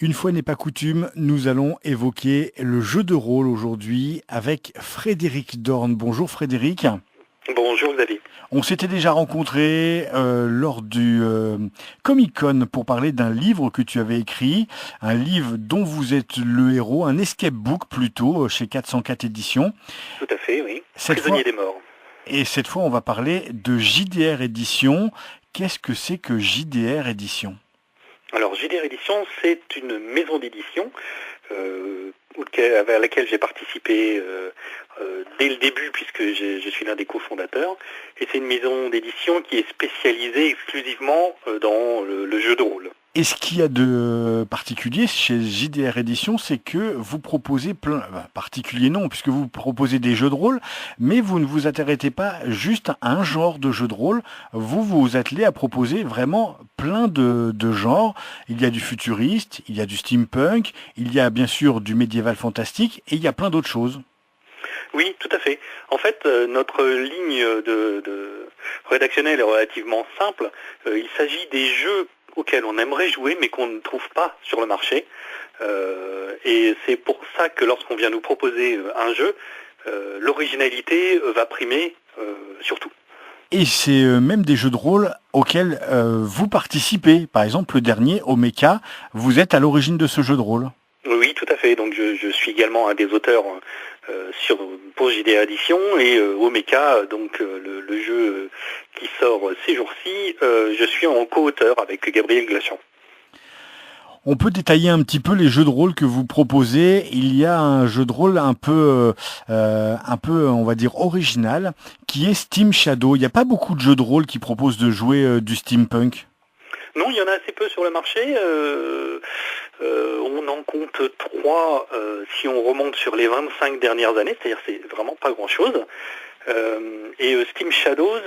Une fois n'est pas coutume, nous allons évoquer le jeu de rôle aujourd'hui avec Frédéric Dorn. Bonjour Frédéric. Bonjour Xavier. On s'était déjà rencontrés lors du Comic-Con pour parler d'un livre que tu avais écrit, un livre dont vous êtes le héros, un escape book plutôt, chez 404 éditions. Tout à fait, oui. Cette Prisonnier fois, des morts. et cette fois, on va parler de JDR Édition. Qu'est-ce que c'est que JDR Édition ? Alors JDR Édition, c'est une maison d'édition vers laquelle j'ai participé dès le début puisque je suis l'un des cofondateurs. Et c'est une maison d'édition qui est spécialisée exclusivement dans le jeu de rôle. Et ce qu'il y a de particulier chez JDR Édition, c'est que vous proposez particulier non, puisque vous proposez des jeux de rôle, mais vous ne vous arrêtez pas juste à un genre de jeu de rôle, vous vous attelez à proposer vraiment plein de genres. Il y a du futuriste, il y a du steampunk, il y a bien sûr du médiéval fantastique, et il y a plein d'autres choses. Oui, tout à fait. En fait, notre ligne de rédactionnelle est relativement simple. Il s'agit des jeux auxquels on aimerait jouer mais qu'on ne trouve pas sur le marché. Et c'est pour ça que lorsqu'on vient nous proposer un jeu, l'originalité va primer surtout. Et c'est même des jeux de rôle auxquels vous participez. Par exemple, le dernier, Omeka, vous êtes à l'origine de ce jeu de rôle. Oui, tout à fait. Donc je suis également un des auteurs pour JDR Édition et Omeka, donc le jeu qui sort ces jours-ci, je suis en co-auteur avec Gabriel Glachant. On peut détailler un petit peu les jeux de rôle que vous proposez. Il y a un jeu de rôle un peu, on va dire, original, qui est Steam Shadow. Il n'y a pas beaucoup de jeux de rôle qui proposent de jouer du steampunk. Non, il y en a assez peu sur le marché. On en compte 3 si on remonte sur les 25 dernières années, c'est-à-dire c'est vraiment pas grand-chose. Et Steam Shadows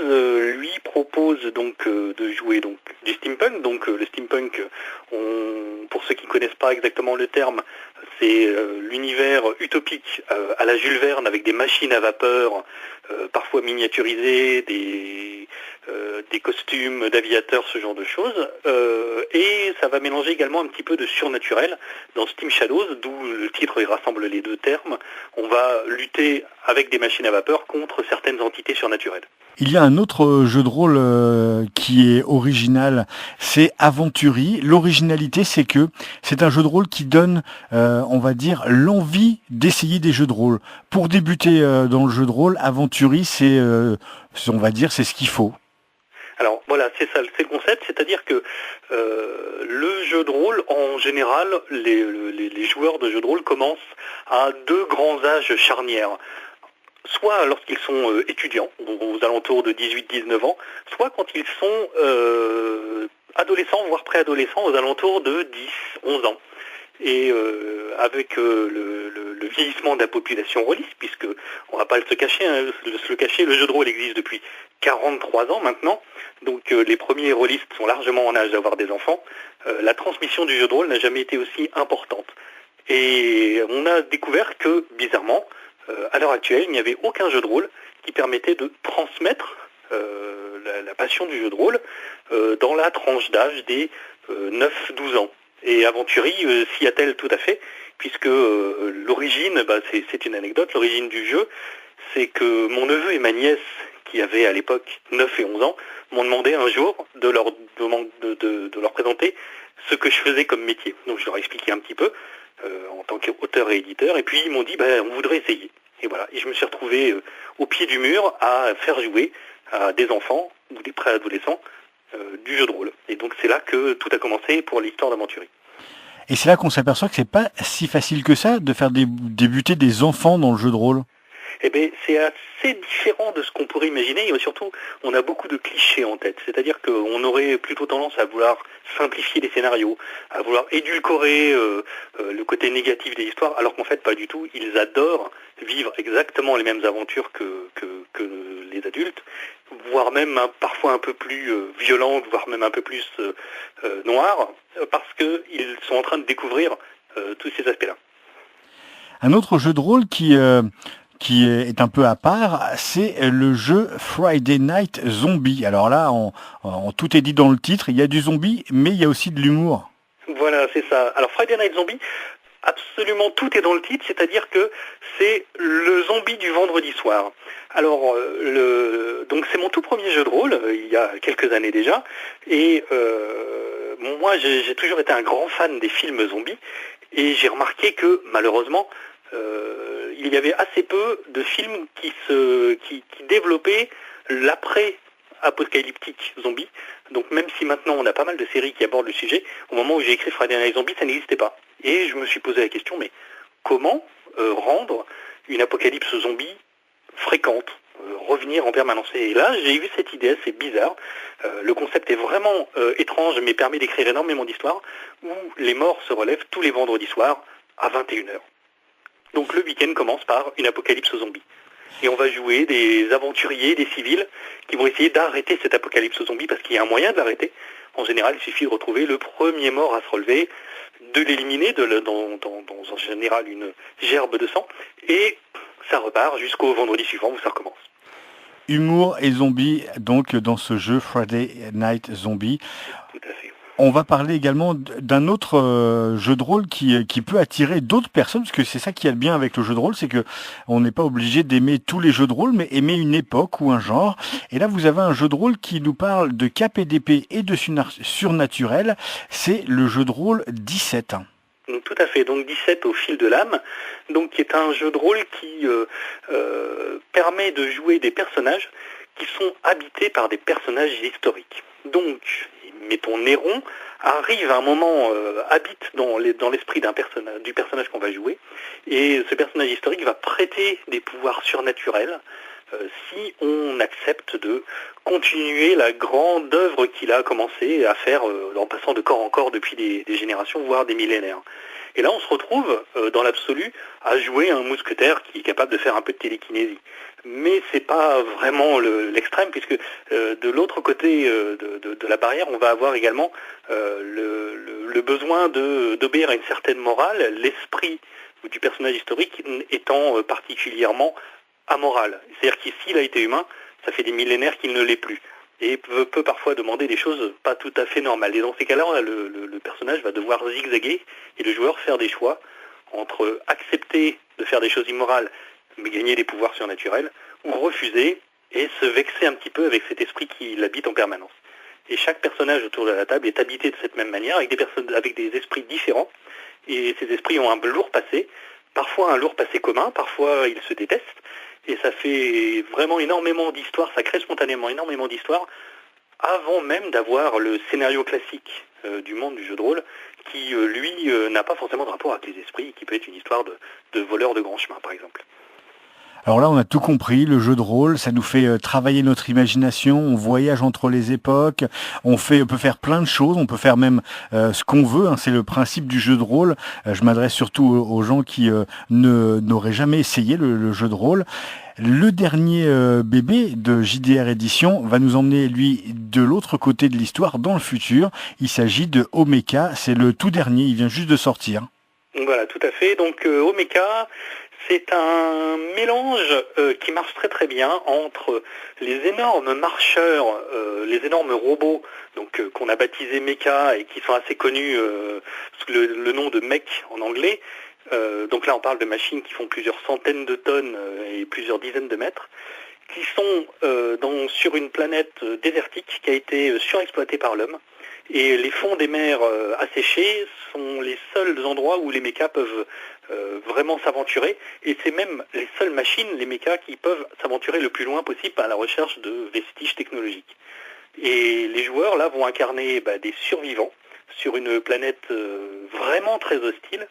lui propose donc de jouer donc du steampunk. Donc le steampunk, pour ceux qui ne connaissent pas exactement le terme, c'est l'univers utopique à la Jules Verne avec des machines à vapeur, parfois miniaturisées, des costumes d'aviateurs, ce genre de choses. Et ça va mélanger également un petit peu de surnaturel dans Steam Shadows, d'où le titre il rassemble les deux termes. On va lutter avec des machines à vapeur contre certaines entités surnaturelles. Il y a un autre jeu de rôle qui est original, c'est Aventuri. L'originalité, c'est que c'est un jeu de rôle qui donne, on va dire, l'envie d'essayer des jeux de rôle. Pour débuter dans le jeu de rôle, Aventuri, c'est, on va dire, c'est ce qu'il faut. Alors voilà, c'est ça, c'est le concept, c'est-à-dire que le jeu de rôle, en général, les joueurs de jeux de rôle commencent à 2 grands âges charnières. Soit lorsqu'ils sont étudiants, aux alentours de 18-19 ans, soit quand ils sont adolescents, voire préadolescents, aux alentours de 10-11 ans. Et avec le vieillissement de la population rôliste, puisque on va pas se le cacher, le jeu de rôle existe depuis 43 ans maintenant, donc les premiers rôlistes sont largement en âge d'avoir des enfants, la transmission du jeu de rôle n'a jamais été aussi importante. Et on a découvert que, bizarrement, à l'heure actuelle, il n'y avait aucun jeu de rôle qui permettait de transmettre la passion du jeu de rôle dans la tranche d'âge des 9-12 ans. Et Aventuri s'y attelle tout à fait, puisque l'origine, c'est une anecdote, l'origine du jeu, c'est que mon neveu et ma nièce, qui avaient à l'époque 9 et 11 ans, m'ont demandé un jour de leur présenter ce que je faisais comme métier. Donc je leur ai expliqué un petit peu, en tant qu'auteur et éditeur, et puis ils m'ont dit on voudrait essayer. Et voilà, et je me suis retrouvé au pied du mur à faire jouer à des enfants ou des préadolescents du jeu de rôle. Et donc c'est là que tout a commencé pour l'histoire d'Aventuri. Et c'est là qu'on s'aperçoit que c'est pas si facile que ça de faire débuter des enfants dans le jeu de rôle. Eh bien, c'est assez différent de ce qu'on pourrait imaginer, et surtout, on a beaucoup de clichés en tête. C'est-à-dire qu'on aurait plutôt tendance à vouloir simplifier les scénarios, à vouloir édulcorer le côté négatif des histoires, alors qu'en fait, pas du tout. Ils adorent vivre exactement les mêmes aventures que les adultes, voire même parfois un peu plus violentes, voire même un peu plus noires, parce qu'ils sont en train de découvrir tous ces aspects-là. Un autre jeu de rôle qui est un peu à part, c'est le jeu Friday Night Zombie. Alors là, tout est dit dans le titre, il y a du zombie, mais il y a aussi de l'humour. Voilà, c'est ça. Alors Friday Night Zombie, absolument tout est dans le titre, c'est-à-dire que c'est le zombie du vendredi soir. Alors, donc c'est mon tout premier jeu de rôle, il y a quelques années déjà, et moi j'ai toujours été un grand fan des films zombies, et j'ai remarqué que malheureusement, il y avait assez peu de films qui développaient l'après-apocalyptique zombie. Donc même si maintenant on a pas mal de séries qui abordent le sujet, au moment où j'ai écrit Friday Night Zombie, ça n'existait pas. Et je me suis posé la question, mais comment rendre une apocalypse zombie fréquente, revenir en permanence? Et là, j'ai eu cette idée assez bizarre. Le concept est vraiment étrange, mais permet d'écrire énormément d'histoires, où les morts se relèvent tous les vendredis soirs à 21h. Donc le week-end commence par une apocalypse zombie. Et on va jouer des aventuriers, des civils, qui vont essayer d'arrêter cette apocalypse zombie, parce qu'il y a un moyen de l'arrêter. En général, il suffit de retrouver le premier mort à se relever, de l'éliminer, dans en général une gerbe de sang, et ça repart jusqu'au vendredi suivant où ça recommence. Humour et zombies, donc, dans ce jeu Friday Night Zombie. Tout à fait. On va parler également d'un autre jeu de rôle qui peut attirer d'autres personnes, parce que c'est ça qui est bien avec le jeu de rôle, c'est que on n'est pas obligé d'aimer tous les jeux de rôle, mais aimer une époque ou un genre. Et là, vous avez un jeu de rôle qui nous parle de cap et d'épée et de surnaturel. C'est le jeu de rôle 17. Tout à fait, donc 17 au fil de l'âme, donc qui est un jeu de rôle qui permet de jouer des personnages qui sont habités par des personnages historiques. Donc, mettons Néron, arrive à un moment, habite dans l'esprit du personnage qu'on va jouer, et ce personnage historique va prêter des pouvoirs surnaturels si on accepte de continuer la grande œuvre qu'il a commencé à faire en passant de corps en corps depuis des générations, voire des millénaires. Et là, on se retrouve, dans l'absolu, à jouer un mousquetaire qui est capable de faire un peu de télékinésie. Mais c'est pas vraiment l'extrême, puisque de l'autre côté de la barrière, on va avoir également le besoin d'obéir à une certaine morale, l'esprit du personnage historique étant particulièrement amoral. C'est-à-dire qu'ici, il a été humain, ça fait des millénaires qu'il ne l'est plus. Et peut parfois demander des choses pas tout à fait normales. Et dans ces cas-là, le personnage va devoir zigzaguer et le joueur faire des choix entre accepter de faire des choses immorales mais gagner des pouvoirs surnaturels, ou refuser et se vexer un petit peu avec cet esprit qui l'habite en permanence. Et chaque personnage autour de la table est habité de cette même manière, avec des esprits différents, et ces esprits ont un lourd passé, parfois un lourd passé commun, parfois ils se détestent, et ça fait vraiment énormément d'histoires, ça crée spontanément énormément d'histoires, avant même d'avoir le scénario classique du monde du jeu de rôle, qui lui n'a pas forcément de rapport avec les esprits, qui peut être une histoire de voleurs de grands chemins par exemple. Alors là, on a tout compris, le jeu de rôle, ça nous fait travailler notre imagination, on voyage entre les époques, on peut faire plein de choses, on peut faire même ce qu'on veut, hein, c'est le principe du jeu de rôle. Je m'adresse surtout aux gens qui n'auraient jamais essayé le jeu de rôle. Le dernier bébé de JDR Édition va nous emmener, lui, de l'autre côté de l'histoire, dans le futur. Il s'agit de Omeka, c'est le tout dernier, il vient juste de sortir. Voilà, tout à fait. Donc Omeka, c'est un mélange qui marche très très bien entre les énormes marcheurs, les énormes robots donc qu'on a baptisés Mecha et qui sont assez connus sous le nom de mech en anglais. Donc là on parle de machines qui font plusieurs centaines de tonnes et plusieurs dizaines de mètres, qui sont sur une planète désertique qui a été surexploitée par l'homme. Et les fonds des mers asséchés sont les seuls endroits où les mechas peuvent vraiment s'aventurer. Et c'est même les seules machines, les mechas, qui peuvent s'aventurer le plus loin possible à la recherche de vestiges technologiques. Et les joueurs, là, vont incarner des survivants sur une planète vraiment très hostile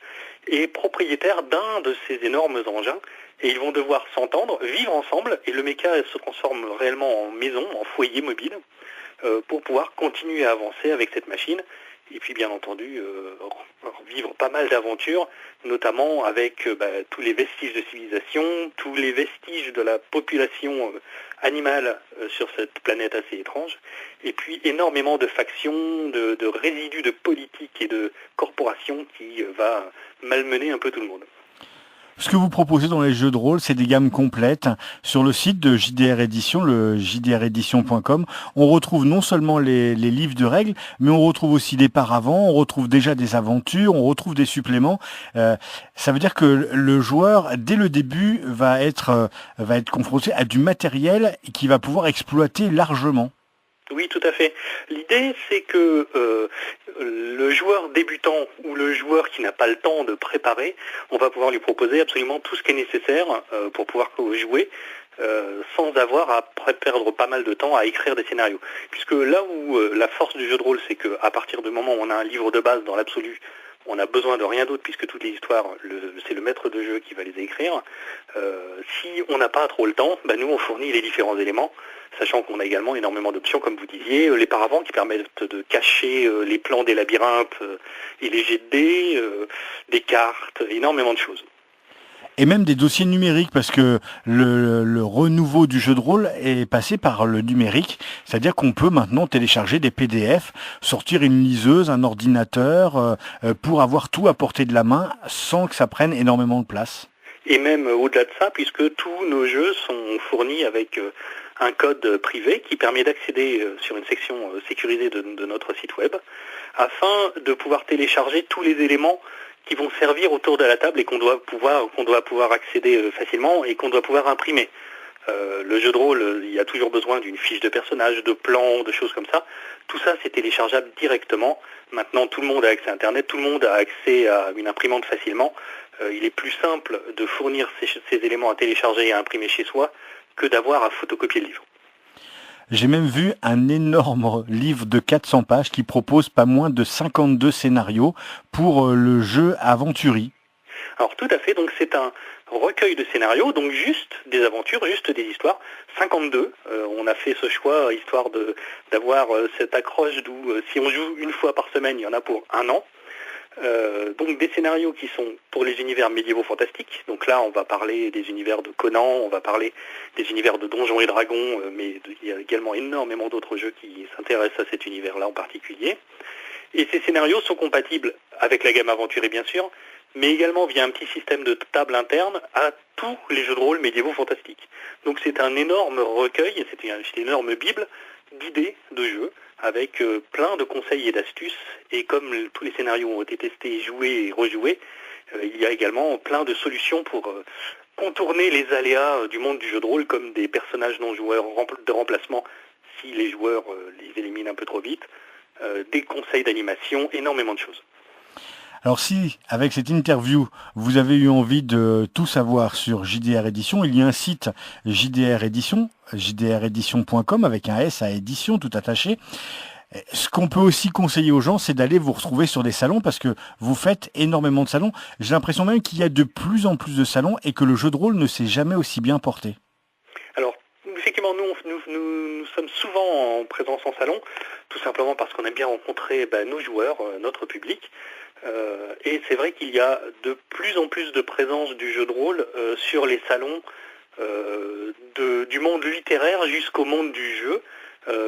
et propriétaires d'un de ces énormes engins. Et ils vont devoir s'entendre, vivre ensemble, et le mecha se transforme réellement en maison, en foyer mobile, pour pouvoir continuer à avancer avec cette machine, et puis bien entendu vivre pas mal d'aventures, notamment avec tous les vestiges de civilisation, tous les vestiges de la population animale sur cette planète assez étrange, et puis énormément de factions, de résidus de politique et de corporations qui va malmener un peu tout le monde. Ce que vous proposez dans les jeux de rôle, c'est des gammes complètes. Sur le site de JDR Édition, le jdredition.com, on retrouve non seulement les livres de règles, mais on retrouve aussi des paravents, on retrouve déjà des aventures, on retrouve des suppléments. Ça veut dire que le joueur, dès le début, va être confronté à du matériel qu'il va pouvoir exploiter largement. Oui, tout à fait. L'idée, c'est que le joueur débutant ou le joueur qui n'a pas le temps de préparer, on va pouvoir lui proposer absolument tout ce qui est nécessaire pour pouvoir jouer sans avoir à perdre pas mal de temps à écrire des scénarios. Puisque là où la force du jeu de rôle, c'est qu'à partir du moment où on a un livre de base dans l'absolu, on n'a besoin de rien d'autre puisque toutes les histoires, c'est le maître de jeu qui va les écrire. Si on n'a pas trop le temps, nous on fournit les différents éléments, sachant qu'on a également énormément d'options, comme vous disiez, les paravents qui permettent de cacher les plans des labyrinthes et les jets de dés, des cartes, énormément de choses. Et même des dossiers numériques, parce que le renouveau du jeu de rôle est passé par le numérique, c'est-à-dire qu'on peut maintenant télécharger des PDF, sortir une liseuse, un ordinateur, pour avoir tout à portée de la main sans que ça prenne énormément de place. Et même au-delà de ça, puisque tous nos jeux sont fournis avec un code privé qui permet d'accéder sur une section sécurisée de notre site web, afin de pouvoir télécharger tous les éléments qui vont servir autour de la table et qu'on doit pouvoir accéder facilement et qu'on doit pouvoir imprimer. Le jeu de rôle, il y a toujours besoin d'une fiche de personnage, de plans, de choses comme ça. Tout ça, c'est téléchargeable directement. Maintenant, tout le monde a accès à Internet, tout le monde a accès à une imprimante facilement. Il est plus simple de fournir ces éléments à télécharger et à imprimer chez soi que d'avoir à photocopier le livre. J'ai même vu un énorme livre de 400 pages qui propose pas moins de 52 scénarios pour le jeu Aventuri. Alors tout à fait, donc c'est un recueil de scénarios, donc juste des aventures, juste des histoires, 52. On a fait ce choix histoire d'avoir cette accroche d'où si on joue une fois par semaine, il y en a pour un an. Donc des scénarios qui sont pour les univers médiévaux fantastiques. Donc là, on va parler des univers de Conan, on va parler des univers de Donjons et Dragons, mais il y a également énormément d'autres jeux qui s'intéressent à cet univers-là en particulier. Et ces scénarios sont compatibles avec la gamme Aventurée, bien sûr, mais également via un petit système de table interne à tous les jeux de rôle médiévaux fantastiques. Donc c'est un énorme recueil, c'est une énorme bible d'idées de jeux, avec plein de conseils et d'astuces. Et comme tous les scénarios ont été testés, joués et rejoués, il y a également plein de solutions pour contourner les aléas du monde du jeu de rôle, comme des personnages non joueurs de remplacement si les joueurs les éliminent un peu trop vite, des conseils d'animation, énormément de choses. Alors si, avec cette interview, vous avez eu envie de tout savoir sur JDR Édition, il y a un site JDR Édition, jdredition.com avec un S à édition tout attaché. Ce qu'on peut aussi conseiller aux gens, c'est d'aller vous retrouver sur des salons parce que vous faites énormément de salons. J'ai l'impression même qu'il y a de plus en plus de salons et que le jeu de rôle ne s'est jamais aussi bien porté. Alors, effectivement, nous sommes souvent en présence en salon, tout simplement parce qu'on aime bien rencontrer nos joueurs, notre public. Et c'est vrai qu'il y a de plus en plus de présence du jeu de rôle sur les salons du monde littéraire jusqu'au monde du jeu,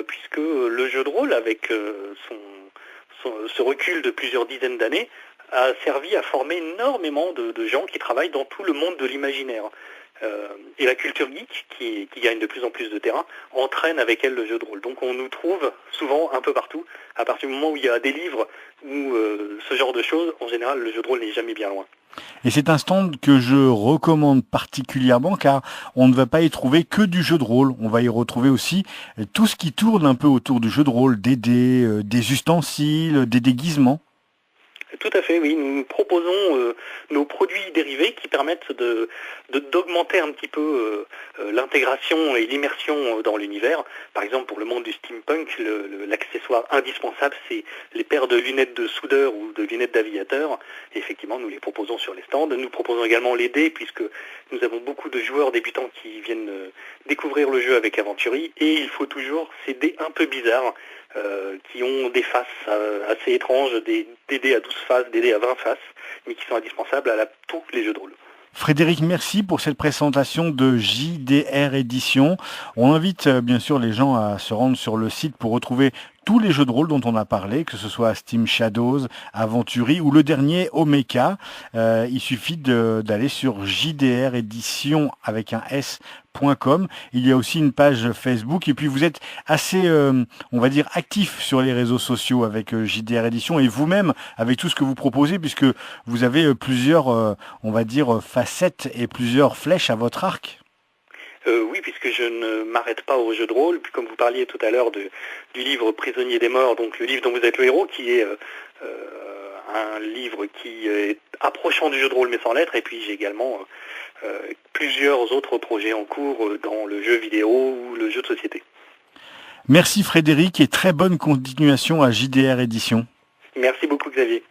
puisque le jeu de rôle, avec ce recul de plusieurs dizaines d'années, a servi à former énormément de gens qui travaillent dans tout le monde de l'imaginaire. Et la culture geek, qui gagne de plus en plus de terrain, entraîne avec elle le jeu de rôle. Donc on nous trouve souvent un peu partout. À partir du moment où il y a des livres ou ce genre de choses, en général, le jeu de rôle n'est jamais bien loin. Et c'est un stand que je recommande particulièrement car on ne va pas y trouver que du jeu de rôle. On va y retrouver aussi tout ce qui tourne un peu autour du jeu de rôle, des dés, des ustensiles, des déguisements. Tout à fait, oui. Nous proposons nos produits dérivés qui permettent d'augmenter un petit peu l'intégration et l'immersion dans l'univers. Par exemple, pour le monde du steampunk, l'accessoire indispensable, c'est les paires de lunettes de soudeur ou de lunettes d'aviateur. Et effectivement, nous les proposons sur les stands. Nous proposons également les dés, puisque nous avons beaucoup de joueurs débutants qui viennent découvrir le jeu avec Aventurée. Et il faut toujours ces dés un peu bizarres, qui ont des faces assez étranges, des dés à 12 faces, des dés à 20 faces, mais qui sont indispensables à tous les jeux de rôle. Frédéric, merci pour cette présentation de JDR Édition. On invite bien sûr les gens à se rendre sur le site pour retrouver tous les jeux de rôle dont on a parlé, que ce soit Steam Shadows, Aventuri ou le dernier Omeka. Il suffit d'aller sur JDR Édition avec un S.com. Il y a aussi une page Facebook et puis vous êtes assez, on va dire, actif sur les réseaux sociaux avec JDR Édition et vous-même avec tout ce que vous proposez puisque vous avez plusieurs, on va dire, facettes et plusieurs flèches à votre arc. Oui, puisque je ne m'arrête pas au jeu de rôle. Puis comme vous parliez tout à l'heure du livre Prisonnier des morts, donc le livre dont vous êtes le héros, qui est un livre qui est approchant du jeu de rôle mais sans lettres. Et puis j'ai également plusieurs autres projets en cours dans le jeu vidéo ou le jeu de société. Merci Frédéric et très bonne continuation à JDR Édition. Merci beaucoup Xavier.